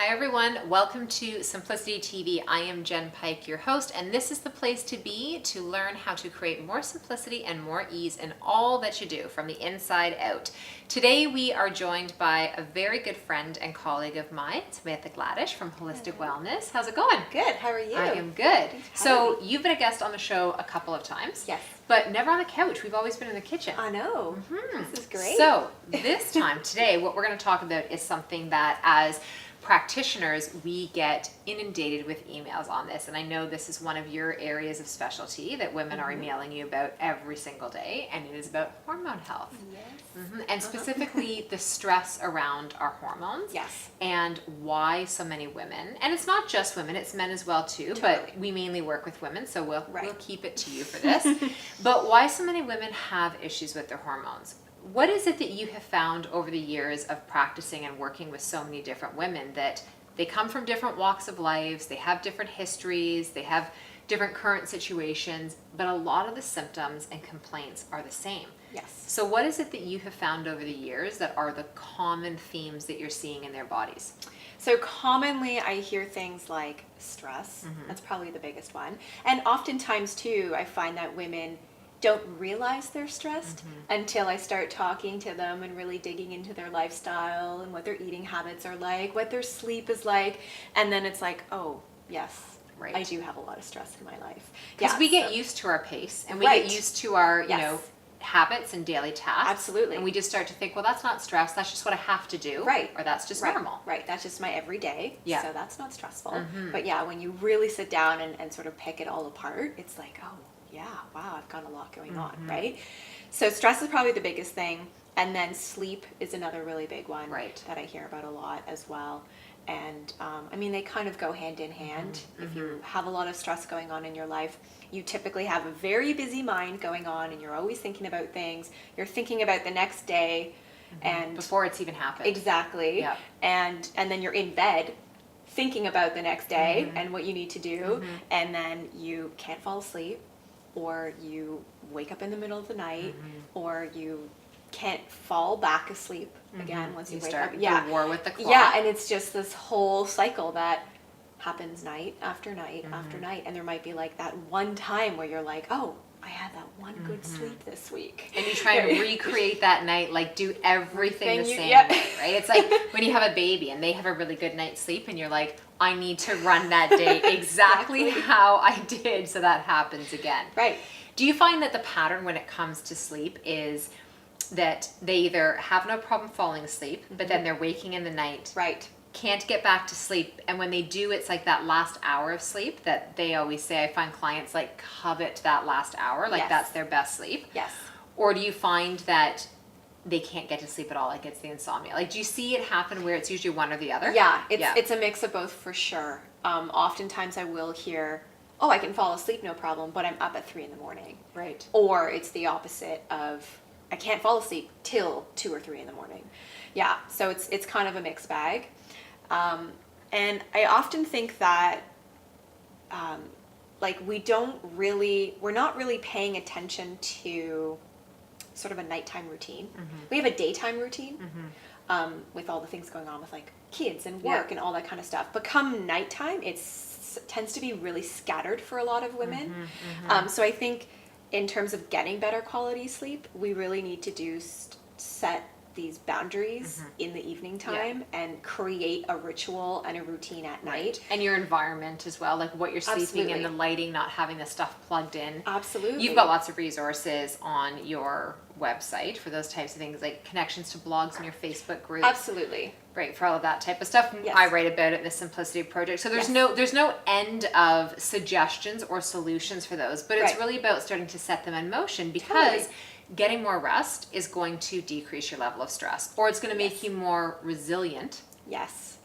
Hi everyone, welcome to Simplicity TV. I am Jen Pike, your host, and this is the place to be to learn how to create more simplicity and more ease in all that you do from the inside out. Today we are joined by a very good friend and colleague of mine, Samantha Gladish from Holistic Wellness. How's it going? Good, how are you? I am good. So you've been a guest on the show a couple of times. Yes. But never on the couch. We've always been in the kitchen. I know. This is great. So this time, today, what we're going to talk about is something that as practitioners, we get inundated with emails on this. And I know this is one of your areas of specialty that women are emailing you about every single day, and it is about hormone health. Yes. And specifically the stress around our hormones. Yes. And why so many women, and it's not just women, it's men as well too, but we mainly work with women, so we'll keep it to you for this. But why so many women have issues with their hormones. What is it that you have found over the years of practicing and working with so many different women that they come from different walks of lives, they have different histories, they have different current situations, but a lot of the symptoms and complaints are the same? Yes. So what is it that you have found over the years that are the common themes that you're seeing in their bodies? So commonly I hear things like stress. That's probably the biggest one. And oftentimes too, I find that women don't realize they're stressed until I start talking to them and really digging into their lifestyle and what their eating habits are like, what their sleep is like. And then it's like, oh, yes, I do have a lot of stress in my life. Because we get used to our pace and we get used to our, you know, habits and daily tasks. Absolutely. And we just start to think, well, that's not stress. That's just what I have to do. Right. Or that's just normal. Right. That's just my everyday. Yeah. So that's not stressful. But yeah, when you really sit down and sort of pick it all apart, it's like, oh, yeah, wow, I've got a lot going on, right? So stress is probably the biggest thing. And then sleep is another really big one that I hear about a lot as well. And I mean, they kind of go hand in hand. If you have a lot of stress going on in your life, you typically have a very busy mind going on and you're always thinking about things. You're thinking about the next day and before it's even happened. Exactly. Yeah. And then you're in bed thinking about the next day and what you need to do. And then you can't fall asleep, or you wake up in the middle of the night, or you can't fall back asleep again once you wake up. The war with the clock. Yeah, and it's just this whole cycle that happens night after night after night. And there might be like that one time where you're like, oh, I had that one good sleep this week. And you try and recreate that night, like do everything the same way, right? It's like when you have a baby and they have a really good night's sleep and you're like, I need to run that day exactly how I did so that happens again. Right. Do you find that the pattern when it comes to sleep is that they either have no problem falling asleep, but then they're waking in the night, can't get back to sleep, and when they do, it's like that last hour of sleep that they always say, I find clients like covet that last hour, like that's their best sleep? Yes. Or do you find that they can't get to sleep at all, like it's the insomnia? Like, do you see it happen where it's usually one or the other? Yeah, it's a mix of both for sure. Oftentimes I will hear, oh, I can fall asleep no problem, but I'm up at 3 a.m. Right. Or it's the opposite of, I can't fall asleep till 2 or 3 a.m. Yeah, so it's kind of a mixed bag. And I often think that like we're not really paying attention to sort of a nighttime routine. We have a daytime routine with all the things going on with like kids and work and all that kind of stuff. But come nighttime, it tends to be really scattered for a lot of women. So I think in terms of getting better quality sleep, we really need to set these boundaries in the evening time and create a ritual and a routine at night. And your environment as well, like what you're sleeping in, the lighting, not having the stuff plugged in. Absolutely. You've got lots of resources on your website for those types of things, like connections to blogs and your Facebook group. Absolutely. Right, for all of that type of stuff. Yes. I write about it in the Simplicity Project. So there's no end of suggestions or solutions for those, but it's really about starting to set them in motion, because getting more rest is going to decrease your level of stress, or it's going to make you more resilient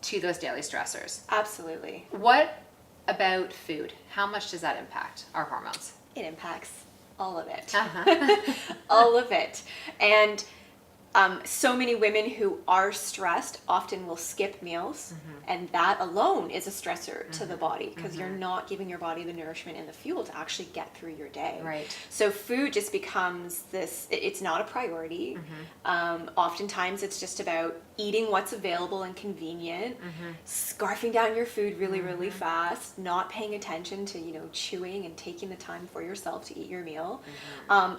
to those daily stressors. Absolutely. What about food? How much does that impact our hormones? It impacts all of it. All of it. And So many women who are stressed often will skip meals, and that alone is a stressor to the body because you're not giving your body the nourishment and the fuel to actually get through your day. Right. So food just becomes this, it's not a priority. Oftentimes it's just about eating what's available and convenient, scarfing down your food really, really fast, not paying attention to, chewing and taking the time for yourself to eat your meal.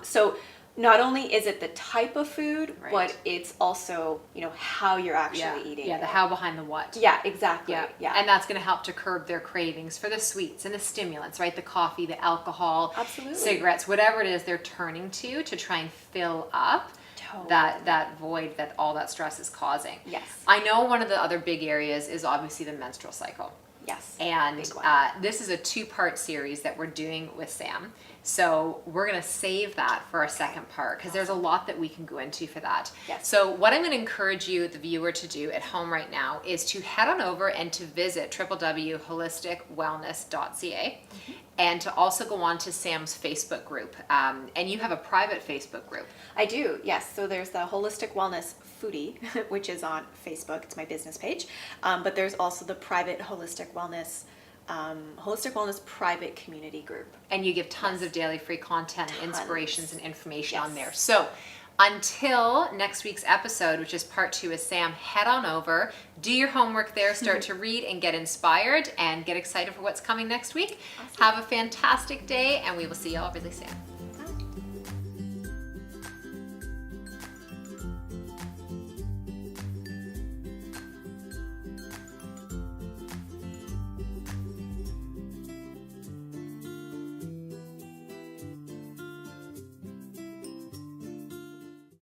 So not only is it the type of food, but it's also, how you're actually eating. Yeah, the how behind the what. Yeah, exactly. Yeah. And that's going to help to curb their cravings for the sweets and the stimulants, right? The coffee, the alcohol, Absolutely. cigarettes, whatever it is they're turning to try and fill up that void that all that stress is causing. Yes. I know one of the other big areas is obviously the menstrual cycle. Yes. And this is a 2-part series that we're doing with Sam. So we're going to save that for our second part because there's a lot that we can go into for that. Yes. So what I'm going to encourage you, the viewer, to do at home right now is to head on over and to visit www.holisticwellness.ca and to also go on to Sam's Facebook group. And you have a private Facebook group. I do, yes. So there's the Holistic Wellness Foodie, which is on Facebook. It's my business page. But there's also the private Holistic Wellness private community group. And you give tons of daily free content, inspirations, and information on there. So until next week's episode, which is part 2 with Sam, head on over, do your homework there, start to read and get inspired and get excited for what's coming next week. Awesome. Have a fantastic day, and we will see you all really soon.